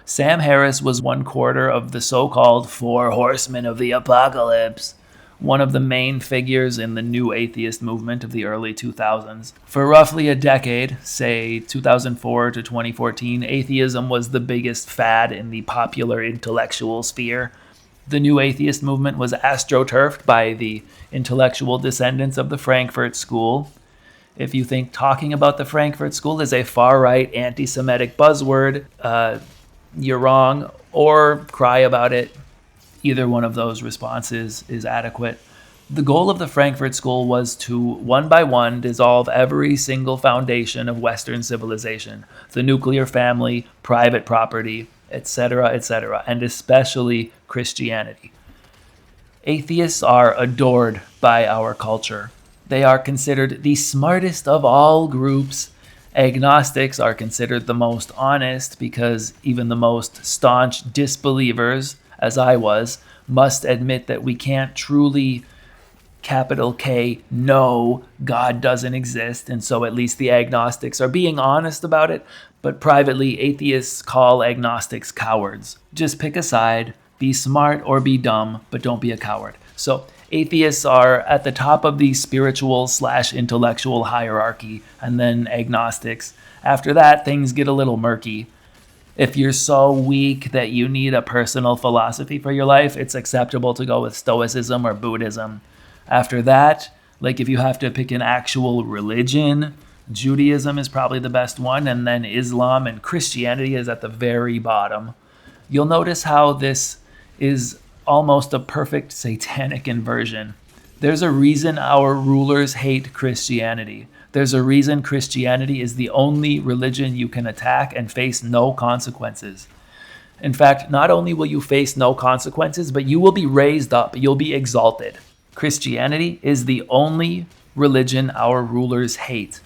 Sam Harris was one quarter of the so-called Four Horsemen of the Apocalypse, one of the main figures in the new atheist movement of the early 2000s. For roughly a decade, say 2004 to 2014, atheism was the biggest fad in the popular intellectual sphere. The new atheist movement was astroturfed by the intellectual descendants of the Frankfurt School. If you think talking about the Frankfurt School is a far-right anti-Semitic buzzword, you're wrong, or cry about it. Either one of those responses is adequate. The goal of the Frankfurt School was to, one by one, dissolve every single foundation of Western civilization, the nuclear family, private property, etc., and especially Christianity. Atheists are adored by our culture. They are considered the smartest of all groups. Agnostics are considered the most honest because even the most staunch disbelievers, as I was, must admit that we can't truly, capital K, know God doesn't exist, and so at least the agnostics are being honest about it, but privately, atheists call agnostics cowards. Just pick a side, be smart or be dumb, but don't be a coward. So atheists are at the top of the spiritual/intellectual hierarchy, and then agnostics. After that, things get a little murky. If you're so weak that you need a personal philosophy for your life, it's acceptable to go with Stoicism or Buddhism. After that, like if you have to pick an actual religion, Judaism is probably the best one, and then Islam and Christianity is at the very bottom. You'll notice how this is almost a perfect satanic inversion. There's a reason our rulers hate Christianity. There's a reason Christianity is the only religion you can attack and face no consequences. In fact, not only will you face no consequences, but you will be raised up. You'll be exalted. Christianity is the only religion our rulers hate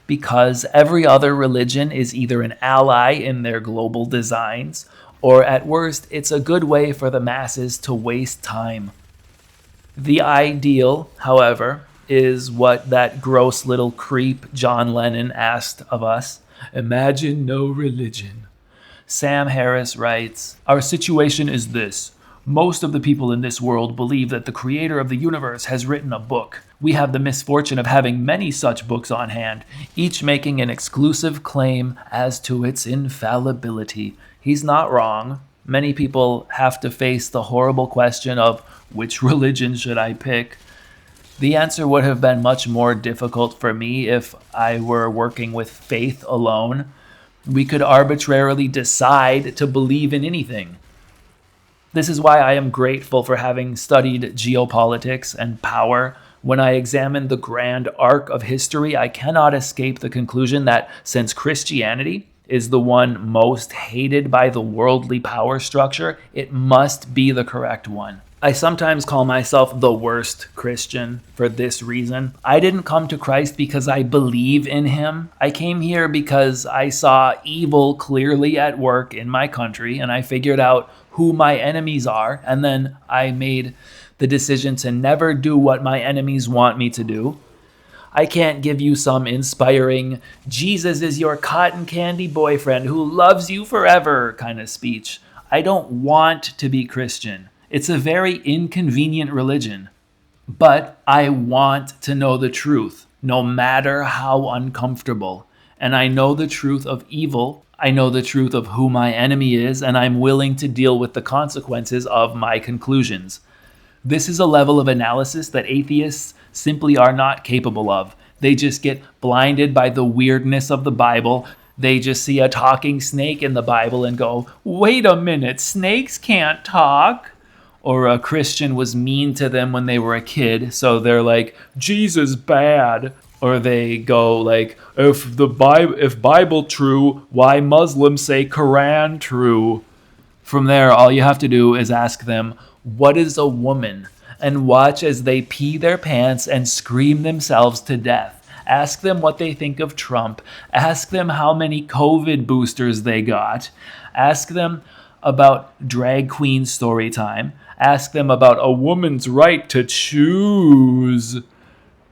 because every other religion is either an ally in their global designs or at worst, it's a good way for the masses to waste time. The ideal, however, is what that gross little creep John Lennon asked of us. Imagine no religion. Sam Harris writes, "Our situation is this. Most of the people in this world believe that the creator of the universe has written a book. We have the misfortune of having many such books on hand, each making an exclusive claim as to its infallibility." He's not wrong. Many people have to face the horrible question of which religion should I pick? The answer would have been much more difficult for me if I were working with faith alone. We could arbitrarily decide to believe in anything. This is why I am grateful for having studied geopolitics and power. When I examine the grand arc of history, I cannot escape the conclusion that since Christianity is the one most hated by the worldly power structure, it must be the correct one. I sometimes call myself the worst Christian for this reason. I didn't come to Christ because I believe in him. I came here because I saw evil clearly at work in my country, and I figured out who my enemies are, and then I made the decision to never do what my enemies want me to do. I can't give you some inspiring, Jesus is your cotton candy boyfriend who loves you forever kind of speech. I don't want to be Christian. It's a very inconvenient religion. But I want to know the truth, no matter how uncomfortable. And I know the truth of evil. I know the truth of who my enemy is, and I'm willing to deal with the consequences of my conclusions. This is a level of analysis that atheists simply are not capable of. They just get blinded by the weirdness of the Bible. They just see a talking snake in the Bible and go, wait a minute, snakes can't talk. Or a Christian was mean to them when they were a kid, so they're like, Jesus bad. Or they go like, if Bible true, why Muslims say Quran true? From there, all you have to do is ask them, what is a woman? And watch as they pee their pants and scream themselves to death. Ask them what they think of Trump. Ask them how many COVID boosters they got. Ask them about drag queen story time. Ask them about a woman's right to choose.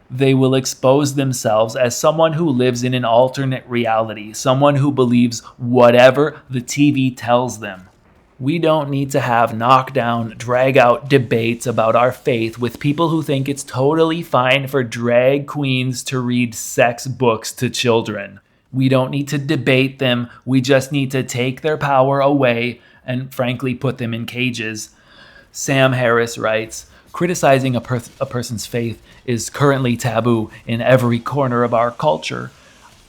They will expose themselves as someone who lives in an alternate reality, someone who believes whatever the TV tells them. We don't need to have knockdown, drag-out debates about our faith with people who think it's totally fine for drag queens to read sex books to children. We don't need to debate them. We just need to take their power away and, frankly, put them in cages. Sam Harris writes, criticizing a person's faith is currently taboo in every corner of our culture.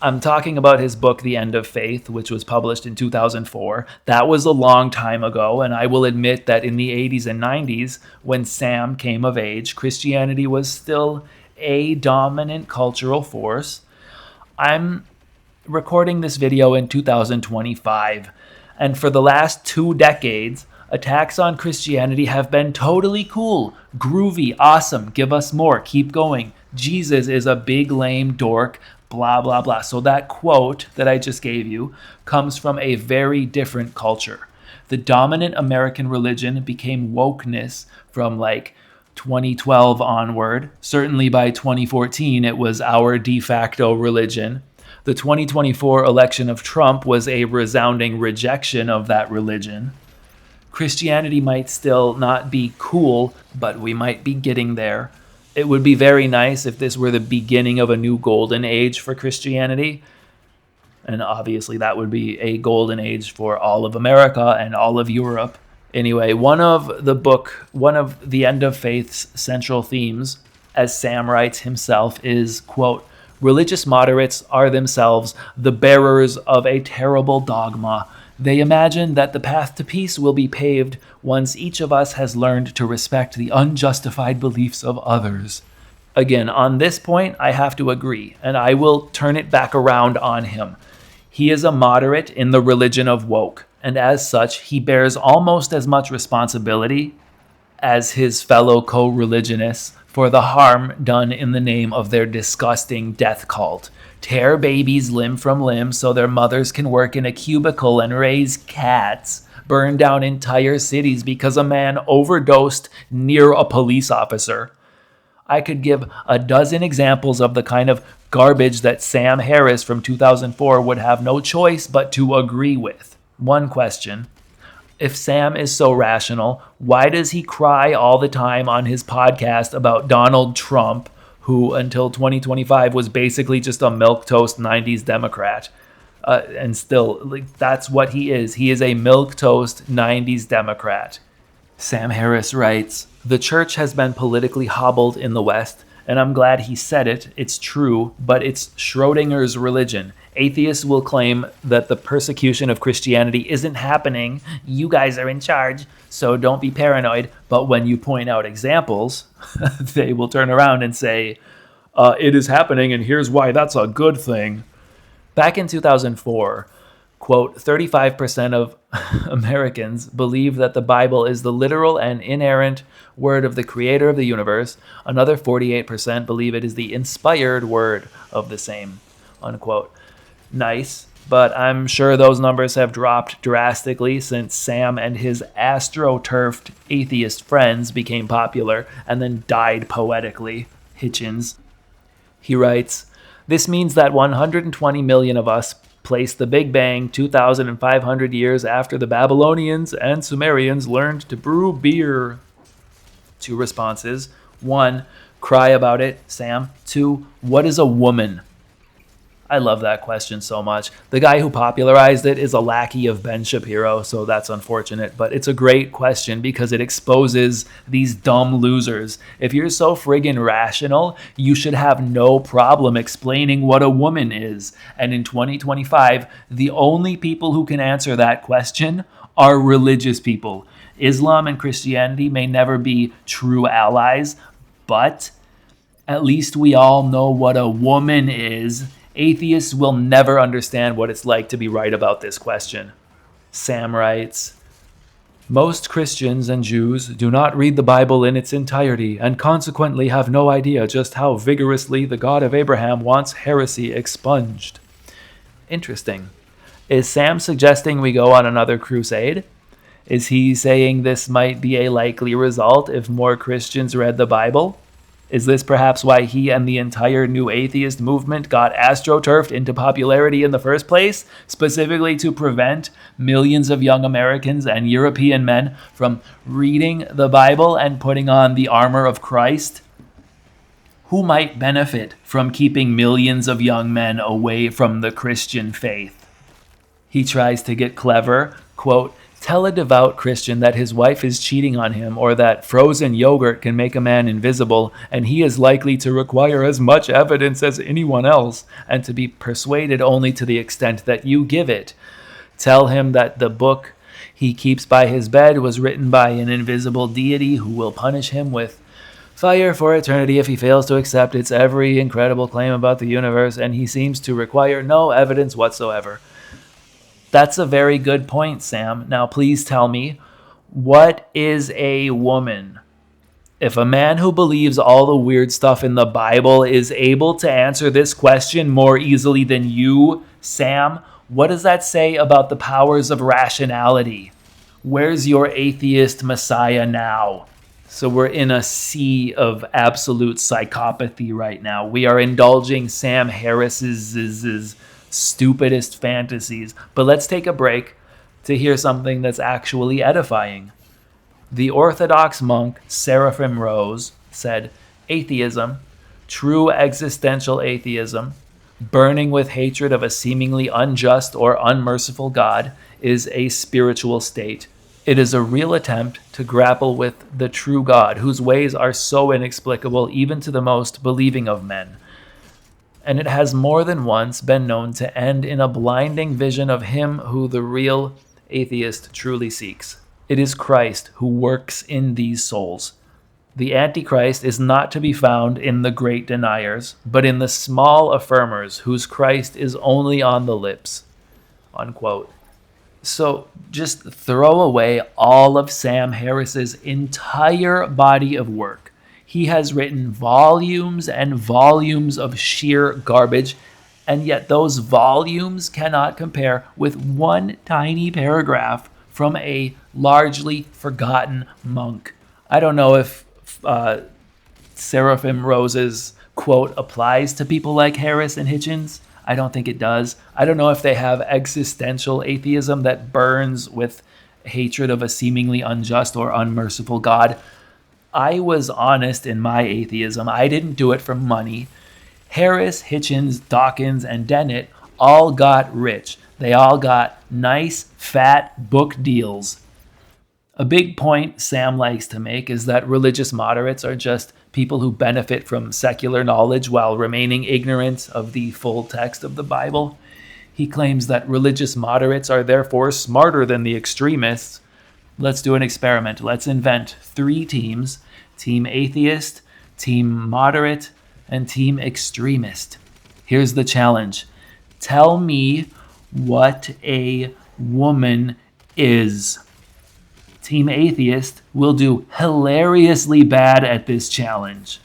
I'm talking about his book, The End of Faith, which was published in 2004. That was a long time ago, and I will admit that in the 80s and 90s, when Sam came of age, Christianity was still a dominant cultural force. I'm recording this video in 2025, and for the last 2 decades, attacks on Christianity have been totally cool, groovy, awesome, give us more, keep going. Jesus is a big lame dork, blah, blah, blah. So that quote that I just gave you comes from a very different culture. The dominant American religion became wokeness from like 2012 onward. Certainly by 2014, it was our de facto religion. The 2024 election of Trump was a resounding rejection of that religion. Christianity might still not be cool, but we might be getting there. It would be very nice if this were the beginning of a new golden age for Christianity. And obviously that would be a golden age for all of America and all of Europe. Anyway, one of the End of Faith's central themes, as Sam writes himself, is, quote, religious moderates are themselves the bearers of a terrible dogma. They imagine that the path to peace will be paved once each of us has learned to respect the unjustified beliefs of others. Again, on this point, I have to agree, and I will turn it back around on him. He is a moderate in the religion of woke, and as such, he bears almost as much responsibility as his fellow co-religionists for the harm done in the name of their disgusting death cult. Tear babies limb from limb so their mothers can work in a cubicle and raise cats. Burn down entire cities because a man overdosed near a police officer. I could give a dozen examples of the kind of garbage that Sam Harris from 2004 would have no choice but to agree with. One question. If Sam is so rational, why does he cry all the time on his podcast about Donald Trump, who until 2025 was basically just a milquetoast 90s Democrat? And still, that's what he is. He is a milquetoast 90s Democrat. Sam Harris writes, the church has been politically hobbled in the West, and I'm glad he said it. It's true, but it's Schrodinger's religion. Atheists will claim that the persecution of Christianity isn't happening. You guys are in charge, so don't be paranoid. But when you point out examples, they will turn around and say, it is happening, and here's why that's a good thing. Back in 2004, quote, 35% of Americans believe that the Bible is the literal and inerrant word of the creator of the universe. Another 48% believe it is the inspired word of the same, unquote. Nice, but I'm sure those numbers have dropped drastically since Sam and his astroturfed atheist friends became popular and then died poetically. Hitchens. He writes, this means that 120 million of us placed the Big Bang 2,500 years after the Babylonians and Sumerians learned to brew beer. 2 responses. 1, cry about it, Sam. 2, what is a woman? I love that question so much. The guy who popularized it is a lackey of Ben Shapiro, so that's unfortunate. But it's a great question because it exposes these dumb losers. If you're so friggin' rational, you should have no problem explaining what a woman is. And in 2025, the only people who can answer that question are religious people. Islam and Christianity may never be true allies, but at least we all know what a woman is. Atheists will never understand what it's like to be right about this question. Sam writes, most Christians and Jews do not read the Bible in its entirety and consequently have no idea just how vigorously the God of Abraham wants heresy expunged. Interesting. Is Sam suggesting we go on another crusade? Is he saying this might be a likely result if more Christians read the Bible? Is this perhaps why he and the entire new atheist movement got astroturfed into popularity in the first place, specifically to prevent millions of young Americans and European men from reading the Bible and putting on the armor of Christ? Who might benefit from keeping millions of young men away from the Christian faith? He tries to get clever, quote, tell a devout Christian that his wife is cheating on him or that frozen yogurt can make a man invisible, and he is likely to require as much evidence as anyone else and to be persuaded only to the extent that you give it. Tell him that the book he keeps by his bed was written by an invisible deity who will punish him with fire for eternity if he fails to accept its every incredible claim about the universe, and he seems to require no evidence whatsoever. That's a very good point, Sam. Now, please tell me, what is a woman? If a man who believes all the weird stuff in the Bible is able to answer this question more easily than you, Sam, what does that say about the powers of rationality? Where's your atheist messiah now? So we're in a sea of absolute psychopathy right now. We are indulging Sam Harris's stupidest fantasies. But let's take a break to hear something that's actually edifying. The Orthodox monk Seraphim Rose said, atheism, true existential atheism, burning with hatred of a seemingly unjust or unmerciful God, is a spiritual state. It is a real attempt to grapple with the true God, whose ways are so inexplicable even to the most believing of men. And it has more than once been known to end in a blinding vision of him who the real atheist truly seeks. It is Christ who works in these souls. The Antichrist is not to be found in the great deniers, but in the small affirmers whose Christ is only on the lips. Unquote. So just throw away all of Sam Harris's entire body of work. He has written volumes and volumes of sheer garbage, and yet those volumes cannot compare with one tiny paragraph from a largely forgotten monk. I don't know if Seraphim Rose's quote applies to people like Harris and Hitchens. I don't think it does. I don't know if they have existential atheism that burns with hatred of a seemingly unjust or unmerciful God. I was honest in my atheism. I didn't do it for money. Harris, Hitchens, Dawkins, and Dennett all got rich. They all got nice, fat book deals. A big point Sam likes to make is that religious moderates are just people who benefit from secular knowledge while remaining ignorant of the full text of the Bible. He claims that religious moderates are therefore smarter than the extremists. Let's do an experiment. Let's invent 3 teams: Team Atheist, Team Moderate, and Team Extremist. Here's the challenge. Tell me what a woman is. Team Atheist will do hilariously bad at this challenge.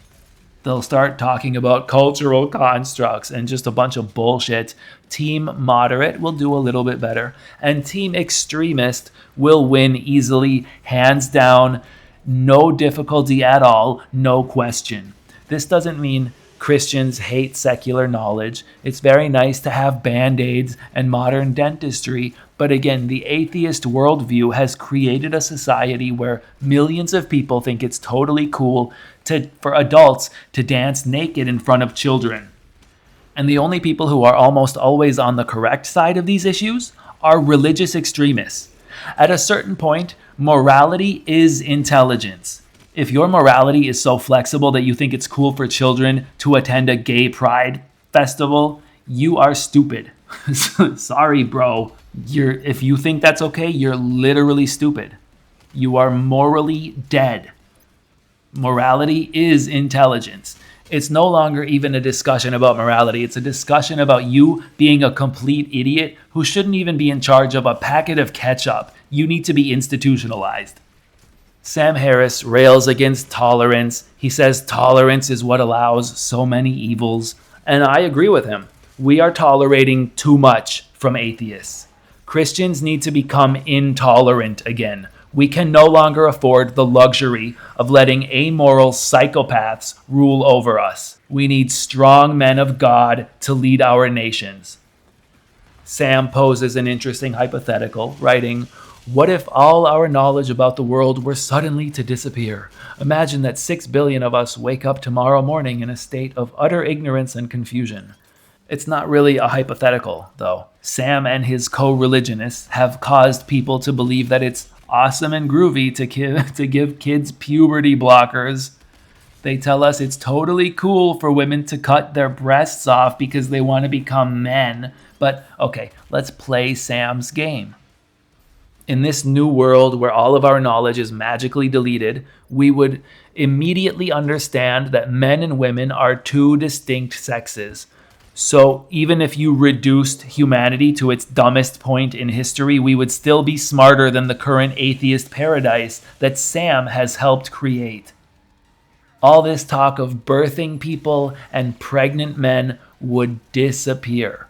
They'll start talking about cultural constructs and just a bunch of bullshit. Team Moderate will do a little bit better. And Team Extremist will win easily, hands down, no difficulty at all, no question. This doesn't mean Christians hate secular knowledge. It's very nice to have Band-Aids and modern dentistry, but again, the atheist worldview has created a society where millions of people think it's totally cool for adults to dance naked in front of children. And the only people who are almost always on the correct side of these issues are religious extremists. At a certain point, morality is intelligence. If your morality is so flexible that you think it's cool for children to attend a gay pride festival, you are stupid. Sorry, bro. If you think that's okay, you're literally stupid. You are morally dead. Morality is intelligence. It's no longer even a discussion about morality. It's a discussion about you being a complete idiot who shouldn't even be in charge of a packet of ketchup. You need to be institutionalized. Sam Harris rails against tolerance. He says tolerance is what allows so many evils. And I agree with him. We are tolerating too much from atheists. Christians need to become intolerant again. We can no longer afford the luxury of letting amoral psychopaths rule over us. We need strong men of God to lead our nations. Sam poses an interesting hypothetical, writing, "What if all our knowledge about the world were suddenly to disappear? Imagine that 6 billion of us wake up tomorrow morning in a state of utter ignorance and confusion." It's not really a hypothetical, though. Sam and his co-religionists have caused people to believe that it's awesome and groovy to give kids puberty blockers. They tell us it's totally cool for women to cut their breasts off because they want to become men. But okay, let's play Sam's game. In this new world where all of our knowledge is magically deleted, we would immediately understand that men and women are two distinct sexes. So even if you reduced humanity to its dumbest point in history, we would still be smarter than the current atheist paradise that Sam has helped create. All this talk of birthing people and pregnant men would disappear.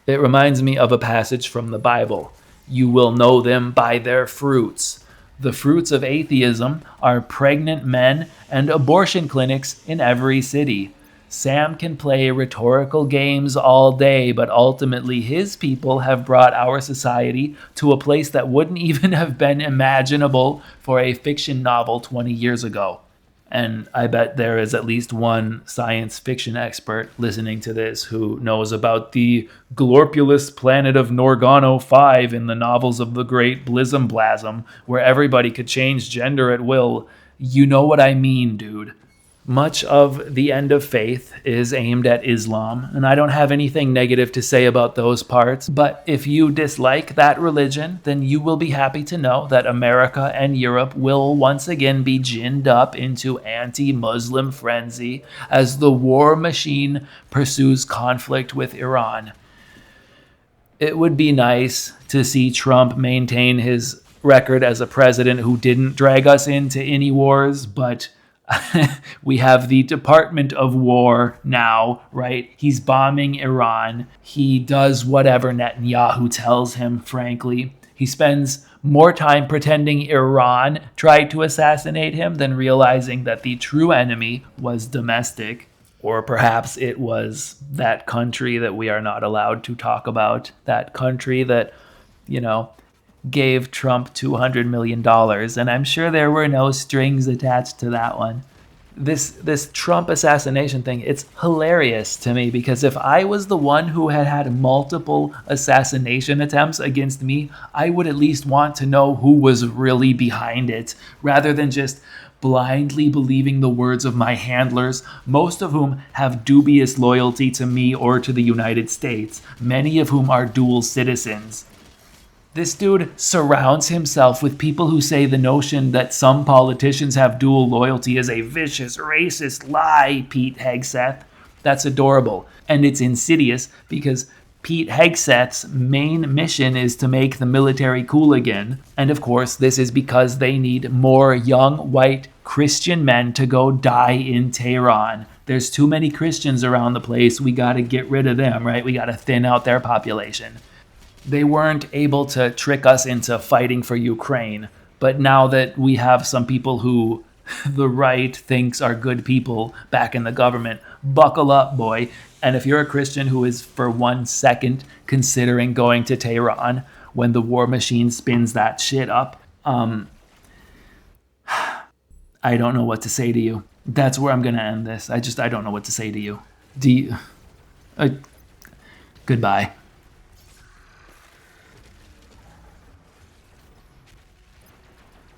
It reminds me of a passage from the Bible. You will know them by their fruits. The fruits of atheism are pregnant men and abortion clinics in every city. Sam can play rhetorical games all day, but ultimately his people have brought our society to a place that wouldn't even have been imaginable for a fiction novel 20 years ago. And I bet there is at least one science fiction expert listening to this who knows about the glorpulous planet of Norgano 5 in the novels of the great Blizzum where everybody could change gender at will. You know what I mean, dude. Much of The End of Faith is aimed at Islam, and I don't have anything negative to say about those parts, but if you dislike that religion, then you will be happy to know that America and Europe will once again be ginned up into anti-Muslim frenzy as the war machine pursues conflict with Iran. It would be nice to see Trump maintain his record as a president who didn't drag us into any wars, but we have the Department of War now, right? He's bombing Iran. He does whatever Netanyahu tells him, frankly. He spends more time pretending Iran tried to assassinate him than realizing that the true enemy was domestic. Or perhaps it was that country that we are not allowed to talk about. That country that, gave Trump $200 million, and I'm sure there were no strings attached to that one. This Trump assassination thing, it's hilarious to me because if I was the one who had multiple assassination attempts against me, I would at least want to know who was really behind it, rather than just blindly believing the words of my handlers, most of whom have dubious loyalty to me or to the United States, many of whom are dual citizens. This dude surrounds himself with people who say the notion that some politicians have dual loyalty is a vicious, racist lie, Pete Hegseth. That's adorable. And it's insidious because Pete Hegseth's main mission is to make the military cool again. And of course, this is because they need more young, white, Christian men to go die in Tehran. There's too many Christians around the place. We got to get rid of them, right? We got to thin out their population. They weren't able to trick us into fighting for Ukraine. But now that we have some people who the right thinks are good people back in the government, buckle up, boy. And if you're a Christian who is for 1 second considering going to Tehran when the war machine spins that shit up, I don't know what to say to you. That's where I'm going to end this. I don't know what to say to you. Goodbye.